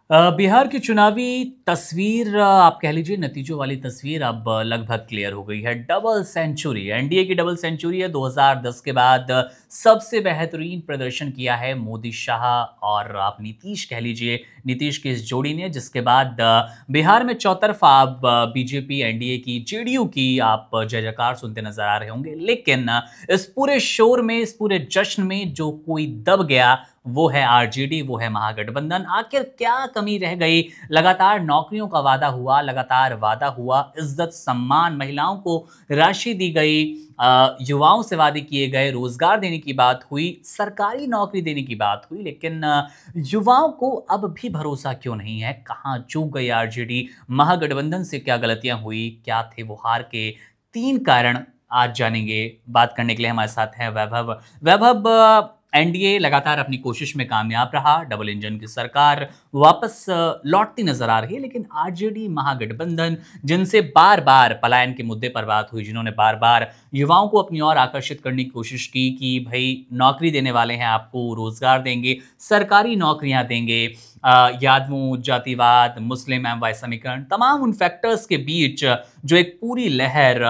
बिहार की चुनावी तस्वीर आप कह लीजिए नतीजों वाली तस्वीर अब लगभग क्लियर हो गई है। डबल सेंचुरी, एनडीए की डबल सेंचुरी है। 2010 के बाद सबसे बेहतरीन प्रदर्शन किया है मोदी शाह और आप नीतीश कह लीजिए, नीतीश की इस जोड़ी ने, जिसके बाद बिहार में चौतरफा अब बीजेपी, एनडीए की, जेडीयू की आप जय जयकार सुनते नजर आ रहे होंगे। लेकिन इस पूरे शोर में, इस पूरे जश्न में जो कोई दब गया वो है आरजेडी, वो है महागठबंधन। आखिर क्या कमी रह गई? लगातार नौकरियों का वादा हुआ, लगातार वादा हुआ, इज्जत सम्मान, महिलाओं को राशि दी गई, युवाओं से वादे किए गए, रोजगार देने की बात हुई, सरकारी नौकरी देने की बात हुई, लेकिन युवाओं को अब भी भरोसा क्यों नहीं है? कहाँ चूक गई आरजेडी? महागठबंधन से क्या गलतियां हुई? क्या थे वो हार के 3 कारण? आज जानेंगे। बात करने के लिए हमारे साथ हैं वैभव। वैभव, एनडीए लगातार अपनी कोशिश में कामयाब रहा, डबल इंजन की सरकार वापस लौटती नजर आ रही है, लेकिन आरजेडी, महागठबंधन, जिनसे बार बार पलायन के मुद्दे पर बात हुई, जिन्होंने बार बार युवाओं को अपनी ओर आकर्षित करने की कोशिश की कि भाई नौकरी देने वाले हैं, आपको रोजगार देंगे, सरकारी नौकरियां देंगे, यादवों, जातिवाद, मुस्लिम एवं वाई समीकरण, तमाम उन फैक्टर्स के बीच जो एक पूरी लहर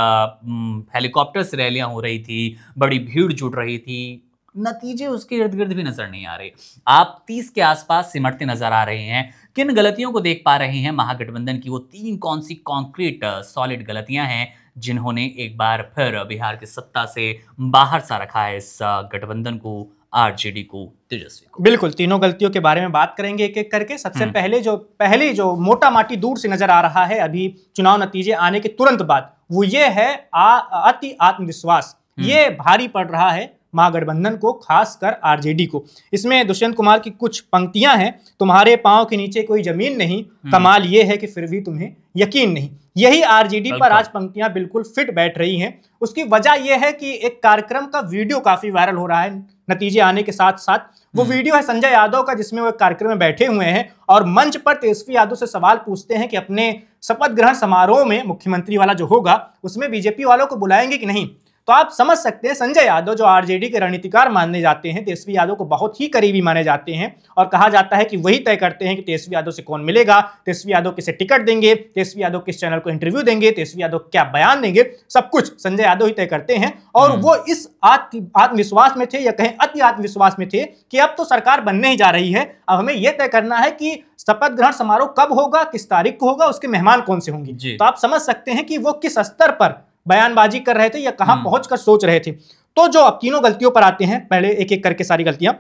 हेलीकॉप्टर से रैलियां हो रही थी, बड़ी भीड़ जुट रही थी, नतीजे उसके इर्द गिर्द भी नजर नहीं आ रहे। आप 30 के आसपास सिमटते नजर आ रहे हैं। किन गलतियों को देख पा रहे हैं महागठबंधन की? वो 3 कौन सी कॉन्क्रीट सॉलिड गलतियां हैं जिन्होंने एक बार फिर बिहार की सत्ता से बाहर सा रखा है इस गठबंधन को, आरजेडी को, तेजस्वी को? बिल्कुल, तीनों गलतियों के बारे में बात करेंगे एक एक करके। सबसे पहले जो मोटा माटी दूर से नजर आ रहा है अभी चुनाव नतीजे आने के तुरंत बाद, वो ये है अति आत्मविश्वास। ये भारी पड़ रहा है महागठबंधन को, खासकर आरजेडी को। इसमें दुष्यंत कुमार की कुछ पंक्तियां हैं, तुम्हारे पांव के नीचे कोई जमीन नहीं, कमाल ये है कि फिर भी तुम्हें यकीन नहीं। यही आरजेडी पर आज पंक्तियां बिल्कुल फिट बैठ रही हैं। उसकी वजह यह है कि एक कार्यक्रम का वीडियो काफी वायरल हो रहा है नतीजे आने के साथ साथ। वो वीडियो है संजय यादव का, जिसमें वो एक कार्यक्रम में बैठे हुए हैं और मंच पर तेजस्वी यादव से सवाल पूछते हैं कि अपने शपथ ग्रहण समारोह में, मुख्यमंत्री वाला जो होगा, उसमें बीजेपी वालों को बुलाएंगे कि नहीं। तो आप समझ सकते हैं संजय यादव, जो आरजेडी के रणनीतिकार माने जाते हैं, तेजस्वी यादव को बहुत ही करीबी माने जाते हैं और कहा जाता है कि वही तय करते हैं कि तेजस्वी यादव से कौन मिलेगा, तेजस्वी यादव किसे टिकट देंगे, तेजस्वी यादव किस चैनल को इंटरव्यू देंगे, तेजस्वी यादव क्या बयान देंगे, सब कुछ संजय यादव ही तय करते हैं। और वो इस आत्मविश्वास में थे, या कहें अति आत्मविश्वास में थे, कि अब तो सरकार बनने ही जा रही है, अब हमें यह तय करना है कि शपथ ग्रहण समारोह कब होगा, किस तारीख को होगा, उसके मेहमान कौन से होंगे। तो आप समझ सकते हैं कि वो किस स्तर पर बयानबाजी कर रहे थे या कहां पहुंचकर सोच रहे थे। तो जो अब तीनों गलतियों पर आते हैं, पहले एक एक करके सारी गलतियां।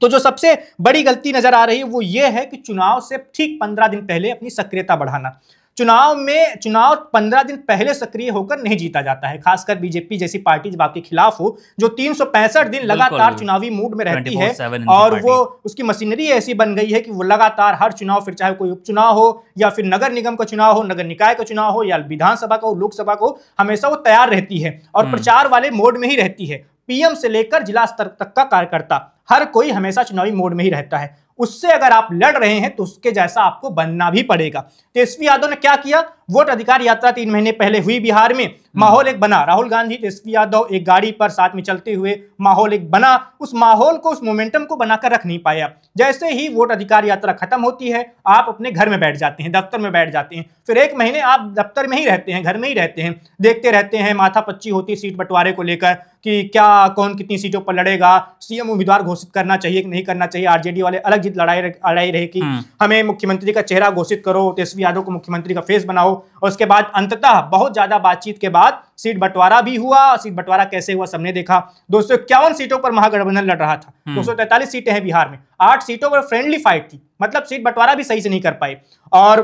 तो जो सबसे बड़ी गलती नजर आ रही है वो ये है कि चुनाव से ठीक 15 दिन पहले अपनी सक्रियता बढ़ाना। चुनाव 15 दिन पहले सक्रिय होकर नहीं जीता जाता है, खासकर बीजेपी जैसी पार्टी जब आपके खिलाफ हो, जो 365 दिन लगातार चुनावी मूड में रहती है, और वो उसकी मशीनरी ऐसी बन गई है कि वो लगातार हर चुनाव, फिर चाहे कोई उपचुनाव हो या फिर नगर निगम का चुनाव हो, नगर निकाय का चुनाव हो या विधानसभा का हो, लोकसभा को, हमेशा वो तैयार रहती है और प्रचार वाले मोड में ही रहती है। पीएम से लेकर जिला स्तर तक का कार्यकर्ता हर कोई हमेशा चुनावी मोड में ही रहता है। उससे अगर आप लड़ रहे हैं तो उसके जैसा आपको बनना भी पड़ेगा। तेजस्वी यादव ने क्या किया? वोट अधिकार यात्रा 3 महीने पहले हुई बिहार में, माहौल एक बना, राहुल गांधी, तेजस्वी यादव एक गाड़ी पर साथ में चलते हुए, माहौल एक बना। उस माहौल को, उस मोमेंटम को बनाकर रख नहीं पाया। जैसे ही वोट अधिकार यात्रा खत्म होती है, आप अपने घर में बैठ जाते हैं, दफ्तर में बैठ जाते हैं, फिर 1 महीने आप दफ्तर में ही रहते हैं, घर में ही रहते हैं, देखते रहते हैं, माथापच्ची होती सीट बंटवारे को लेकर कि क्या कौन कितनी सीटों पर लड़ेगा, सीएम उम्मीदवार घोषित करना चाहिए कि नहीं करना चाहिए। आरजेडी वाले अलग जीत लड़ाई रहे कि हमें मुख्यमंत्री का चेहरा घोषित करो, तेजस्वी यादव को मुख्यमंत्री का फेस बनाओ। और उसके बाद अंततः बहुत ज्यादा बातचीत के बाद सीट बंटवारा भी हुआ। सीट बंटवारा कैसे हुआ सबने देखा। 251 सीटों पर महागठबंधन लड़ रहा था, 243 सीटें हैं बिहार में, 8 सीटों पर फ्रेंडली फाइट थी, मतलब सीट बंटवारा भी सही से नहीं कर पाए। और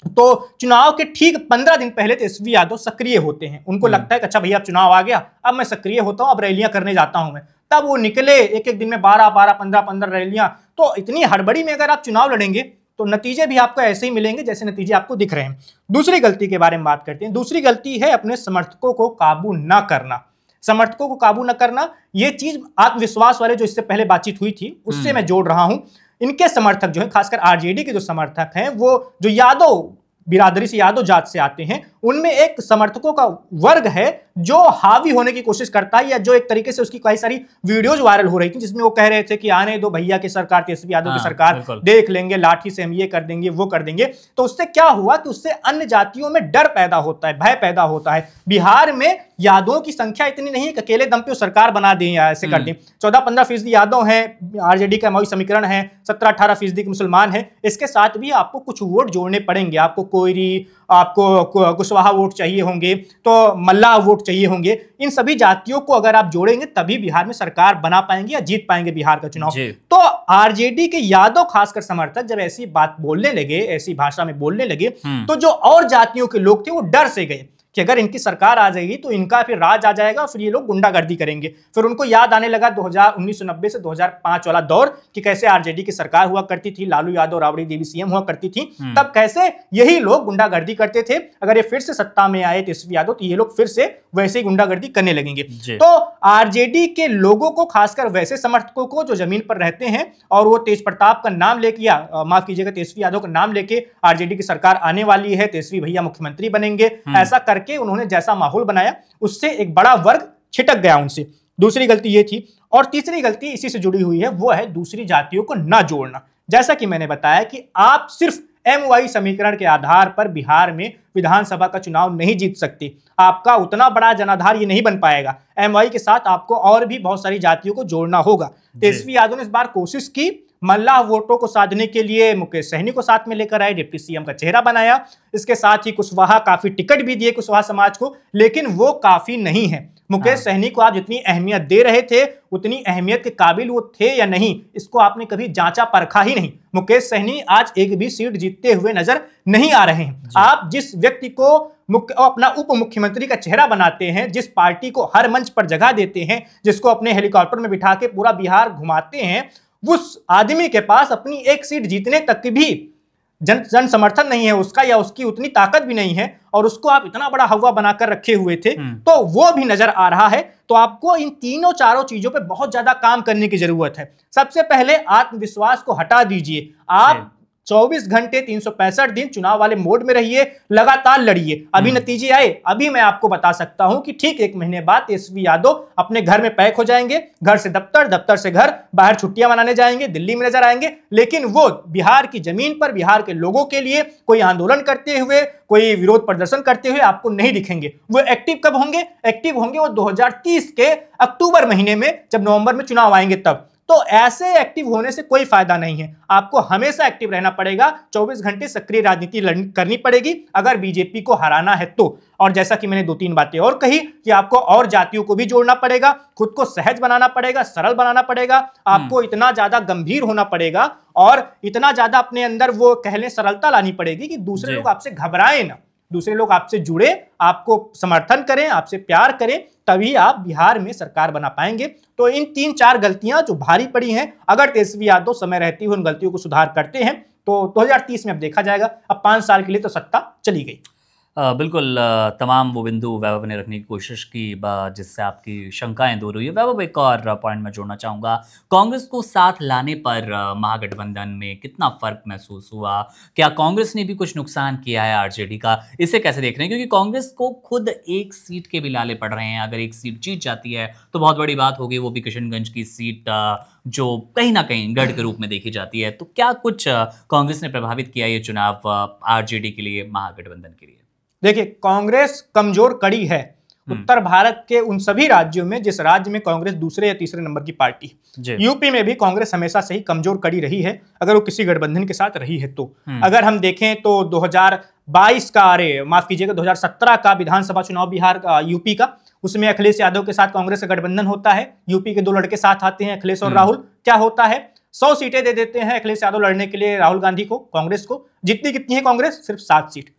तो चुनाव के ठीक 15 दिन पहले तेजस्वी यादव सक्रिय होते हैं। उनको लगता है कि अच्छा भैया अब चुनाव आ गया, अब मैं सक्रिय होता हूं, अब रैलियां करने जाता हूं मैं। तब वो निकले, एक एक दिन में 12-12, 15-15 रैलियां। तो इतनी हड़बड़ी में अगर आप चुनाव लड़ेंगे तो नतीजे भी आपको ऐसे ही मिलेंगे जैसे नतीजे आपको दिख रहे हैं। दूसरी गलती के बारे में बात करते हैं। दूसरी गलती है अपने समर्थकों को काबू न करना। समर्थकों को काबू न करना, ये चीज आत्मविश्वास वाले जो इससे पहले बातचीत हुई थी उससे मैं जोड़ रहा हूं। इनके समर्थक जो है, खासकर आरजेडी के जो समर्थक हैं, वो जो यादव बिरादरी से, यादव जात से आते हैं, उनमें एक समर्थकों का वर्ग है जो हावी होने की कोशिश करता है, या जो एक तरीके से उसकी कई सारी वीडियोज वायरल हो रही थी जिसमें वो कह रहे थे कि आने दो भैया की सरकार, तेजस्वी यादव की सरकार, देख लेंगे, लाठी से हम ये कर देंगे वो कर देंगे। तो उससे क्या हुआ कि उससे अन्य जातियों में डर पैदा होता है, भय पैदा होता है। बिहार में यादवों की संख्या इतनी नहीं है कि अकेले दम पे सरकार बना दें या ऐसे कर दें। 14-15% यादव हैं, आरजेडी का एमओयू समीकरण है, 17-18% मुसलमान है। इसके साथ भी आपको कुछ वोट जोड़ने पड़ेंगे, आपको कोयरी, आपको कुशवाहा वोट चाहिए होंगे, तो मल्लाह वोट चाहिए होंगे। इन सभी जातियों को अगर आप जोड़ेंगे तभी बिहार में सरकार बना पाएंगे या जीत पाएंगे बिहार का चुनाव। तो आरजेडी के यादव खासकर समर्थक जब ऐसी बात बोलने लगे, ऐसी भाषा में बोलने लगे, तो जो और जातियों के लोग थे वो डर से गए कि अगर इनकी सरकार आ जाएगी तो इनका फिर राज आ जाएगा, फिर ये लोग गुंडागर्दी करेंगे। फिर उनको याद आने लगा 1990 से 2005 वाला दौर कि कैसे आरजेडी की सरकार हुआ करती थी, लालू यादव, राबड़ी देवी सीएम हुआ करती थी, तब कैसे यही लोग गुंडागर्दी करते थे। अगर ये फिर से सत्ता में आए तेजस्वी यादव तो ये लोग फिर से वैसे ही गुंडागर्दी करने लगेंगे। तो आरजेडी के लोगों को, खासकर वैसे समर्थकों को जो जमीन पर रहते हैं और वो तेज प्रताप का नाम लेके, या माफ कीजिएगा तेजस्वी यादव का नाम लेके आरजेडी की सरकार आने वाली है, तेजस्वी भैया मुख्यमंत्री बनेंगे, ऐसा करके उन्होंने जैसा माहौल बनाया उससे एक बड़ा वर्ग छिटक गया उनसे। दूसरी गलती ये थी। और तीसरी गलती इसी से जुड़ी हुई है, वो है दूसरी जातियों को ना जोड़ना। जैसा कि मैंने बताया कि आप सिर्फ एमओयू समीकरण के आधार पर बिहार में विधानसभा का चुनाव नहीं जीत सकते। आपका उतना बड़ा जनाधार ये नहीं बन पाएगा। एमओयू के साथ आपको और भी बहुत सारी जातियों को जोड़ना होगा। तेजस्वी यादव ने इस बार कोशिश की, मल्लाह वोटों को साधने के लिए मुकेश सहनी को साथ में लेकर आए, डिप्टी सीएम का चेहरा बनाया। इसके साथ ही कुशवाहा काफी टिकट भी दिए कुशवाहा समाज को, लेकिन वो काफी नहीं है। मुकेश सहनी को आप जितनी अहमियत दे रहे थे उतनी अहमियत के काबिल वो थे या नहीं, इसको आपने कभी जांचा परखा ही नहीं। मुकेश सहनी आज एक भी सीट जीतते हुए नजर नहीं आ रहे हैं। आप जिस व्यक्ति को अपना उप मुख्यमंत्री का चेहरा बनाते हैं, जिस पार्टी को हर मंच पर जगह देते हैं, जिसको अपने हेलीकॉप्टर में बिठा के पूरा बिहार घुमाते हैं, उस आदमी के पास अपनी एक सीट जीतने तक की भी जन समर्थन नहीं है उसका, या उसकी उतनी ताकत भी नहीं है, और उसको आप इतना बड़ा हवा बनाकर रखे हुए थे, तो वो भी नजर आ रहा है। तो आपको इन तीनों चारों चीजों पे बहुत ज्यादा काम करने की जरूरत है। सबसे पहले आत्मविश्वास को हटा दीजिए। आप 24 घंटे 365 दिन चुनाव वाले मोड में रहिए, लगातार लड़िए। अभी नतीजे आए, अभी मैं आपको बता सकता हूं कि ठीक 1 महीने बाद तेजस्वी यादव अपने घर में पैक हो जाएंगे, घर से दफ्तर, दफ्तर से घर, बाहर छुट्टियां मनाने जाएंगे, दिल्ली में नजर आएंगे, लेकिन वो बिहार की जमीन पर बिहार के लोगों के लिए कोई आंदोलन करते हुए, कोई विरोध प्रदर्शन करते हुए आपको नहीं दिखेंगे। वो एक्टिव कब होंगे? एक्टिव होंगे वो 2030 के अक्टूबर महीने में, जब नवंबर में चुनाव आएंगे तब। तो ऐसे एक्टिव होने से कोई फायदा नहीं है। आपको हमेशा एक्टिव रहना पड़ेगा, 24 घंटे सक्रिय राजनीति करनी पड़ेगी अगर बीजेपी को हराना है तो। और जैसा कि मैंने 2-3 बातें और कही कि आपको और जातियों को भी जोड़ना पड़ेगा, खुद को सहज बनाना पड़ेगा, सरल बनाना पड़ेगा, आपको इतना ज्यादा गंभीर होना पड़ेगा और इतना ज्यादा अपने अंदर वो कह लें सरलता लानी पड़ेगी कि दूसरे लोग आपसे घबराएं ना, दूसरे लोग आपसे जुड़े, आपको समर्थन करें, आपसे प्यार करें, तभी आप बिहार में सरकार बना पाएंगे। तो इन 3-4 गलतियां जो भारी पड़ी हैं, अगर तेजस्वी यादव समय रहते हुए उन गलतियों को सुधार करते हैं तो 2030 में अब देखा जाएगा। अब 5 साल के लिए तो सत्ता चली गई। बिल्कुल, तमाम वो बिंदु वैभव ने रखने की कोशिश की जिससे आपकी शंकाएं दूर हुई। वैभव, एक और पॉइंट मैं जोड़ना चाहूँगा, कांग्रेस को साथ लाने पर महागठबंधन में कितना फर्क महसूस हुआ? क्या कांग्रेस ने भी कुछ नुकसान किया है आरजेडी का? इसे कैसे देख रहे हैं? क्योंकि कांग्रेस को खुद एक सीट के भी लाले पड़ रहे हैं। अगर एक सीट जीत जाती है तो बहुत बड़ी बात होगी, वो भी किशनगंज की सीट जो कहीं ना कहीं गढ़ के रूप में देखी जाती है। तो क्या कुछ कांग्रेस ने प्रभावित किया ये चुनाव आरजेडी के लिए, महागठबंधन के लिए? देखिए, कांग्रेस कमजोर कड़ी है उत्तर भारत के उन सभी राज्यों में जिस राज्य में कांग्रेस दूसरे या तीसरे नंबर की पार्टी है। यूपी में भी कांग्रेस हमेशा से ही कमजोर कड़ी रही है, अगर वो किसी गठबंधन के साथ रही है तो। अगर हम देखें तो 2022 का, माफ कीजिएगा 2017 का विधानसभा चुनाव बिहार का, यूपी का, उसमें अखिलेश यादव के साथ कांग्रेस का गठबंधन होता है। यूपी के 2 लड़के साथ आते हैं, अखिलेश और राहुल। क्या होता है? 100 सीटें दे देते हैं अखिलेश यादव लड़ने के लिए राहुल गांधी को, कांग्रेस को। जितनी कितनी है कांग्रेस? सिर्फ 7 सीट।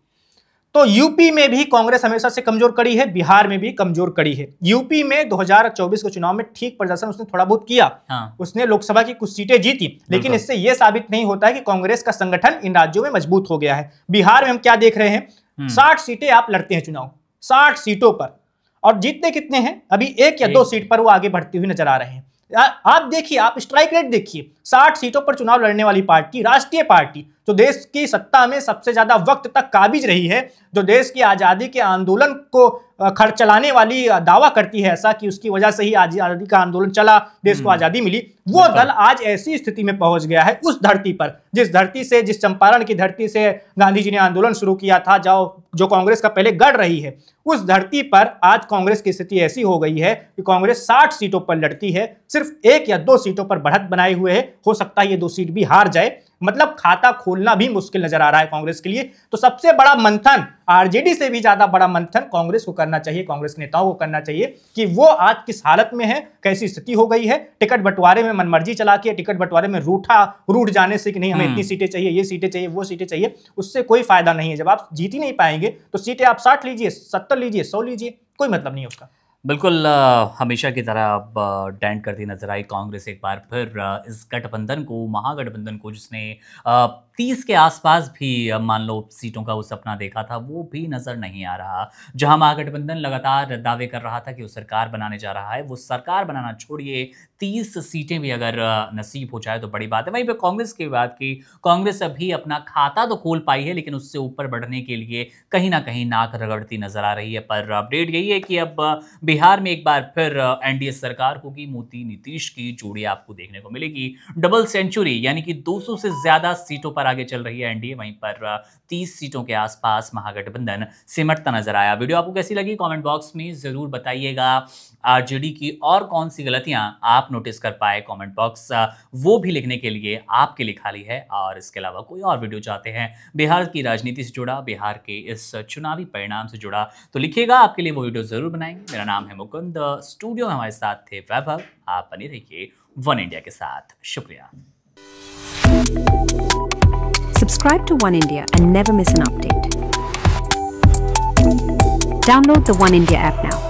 तो यूपी में भी कांग्रेस हमेशा से कमजोर कड़ी है, बिहार में भी कमजोर कड़ी है। यूपी में 2024 के चुनाव में ठीक प्रदर्शन उसने थोड़ा बहुत किया, उसने लोकसभा की कुछ सीटें जीती, लेकिन इससे यह साबित नहीं होता है कि कांग्रेस का संगठन इन राज्यों में मजबूत हो गया है। बिहार में हम क्या देख रहे हैं? 60 सीटें आप लड़ते हैं चुनाव, 60 सीटों पर, और जीतते कितने हैं? अभी 1 या 2 सीट पर वो आगे बढ़ती हुई नजर आ रहे हैं। आप देखिए, आप स्ट्राइक रेट देखिए, 60 सीटों पर चुनाव लड़ने वाली पार्टी, राष्ट्रीय पार्टी, जो देश की सत्ता में सबसे ज्यादा वक्त तक काबिज रही है, जो देश की आजादी के आंदोलन को खर्च चलाने वाली दावा करती है ऐसा कि उसकी वजह से ही आजादी का आंदोलन चला, देश को आजादी मिली, वो दल आज ऐसी स्थिति में पहुंच गया है, उस धरती पर, जिस धरती से, जिस चंपारण की धरती से गांधी जी ने आंदोलन शुरू किया था, जो कांग्रेस का पहले गढ़ रही है, उस धरती पर आज कांग्रेस की स्थिति ऐसी हो गई है कि कांग्रेस 60 सीटों पर लड़ती है, सिर्फ 1 या 2 सीटों पर बढ़त बनाए हुए है, हो सकता है ये 2 सीट भी हार जाए, मतलब खाता खोलना भी मुश्किल नजर आ रहा है कांग्रेस के लिए। तो सबसे बड़ा मंथन, आरजेडी से भी ज्यादा बड़ा मंथन कांग्रेस को करना चाहिए, कांग्रेस के नेताओं को करना चाहिए कि वो आज किस हालत में है, कैसी स्थिति हो गई है। टिकट बंटवारे में मनमर्जी चला के, टिकट बंटवारे में रूठ जाने से कि नहीं हमें इतनी सीटें चाहिए, ये सीटें चाहिए, वो सीटें चाहिए, उससे कोई फायदा नहीं है। जब आप जीत ही नहीं पाएंगे तो सीटें आप 60 लीजिए, 70 लीजिए, 100 लीजिए, कोई मतलब नहीं है उसका। बिल्कुल हमेशा की तरह अब डेंट करती नजर आई कांग्रेस एक बार फिर इस गठबंधन को, महागठबंधन को, जिसने 30 के आसपास भी मान लो सीटों का वो सपना देखा था, वो भी नजर नहीं आ रहा। जहां महागठबंधन लगातार दावे कर रहा था कि वो सरकार बनाने जा रहा है, वो सरकार बनाना छोड़िए 30 सीटें भी अगर नसीब हो जाए तो बड़ी बात है। वहीं पे कांग्रेस की बात की, कांग्रेस अभी अपना खाता तो खोल पाई है, लेकिन उससे ऊपर बढ़ने के लिए कहीं ना कहीं नाक रगड़ती नजर आ रही है। पर अपडेट यही है कि अब बिहार में एक बार फिर एनडीए सरकार होगी, मोदी नीतीश की जोड़ी आपको देखने को मिलेगी। डबल सेंचुरी यानी कि 200 से ज्यादा सीटों पर आगे चल रही है एनडीए, वहीं पर 30 सीटों के आसपास महागठबंधन सिमटता नजर आया। वीडियो आपको कैसी लगी कमेंट बॉक्स में जरूर बताइएगा। आरजेडी की और कौन सी गलतियां आप नोटिस कर पाए, कमेंट बॉक्स वो भी लिखने के लिए आपके लिए खाली है। और इसके अलावा कोई और वीडियो चाहते हैं बिहार की राजनीति से जुड़ा, बिहार के इस चुनावी परिणाम से जुड़ा, तो लिखिएगा, आपके लिए वो वीडियो जरूर बनाएंगे। मेरा नाम है मुकुंद, स्टूडियो में हमारे साथ थे वैभव। आप बने रहिए वन इंडिया के साथ। शुक्रिया। Subscribe to One India and never miss an update. Download the One India app now.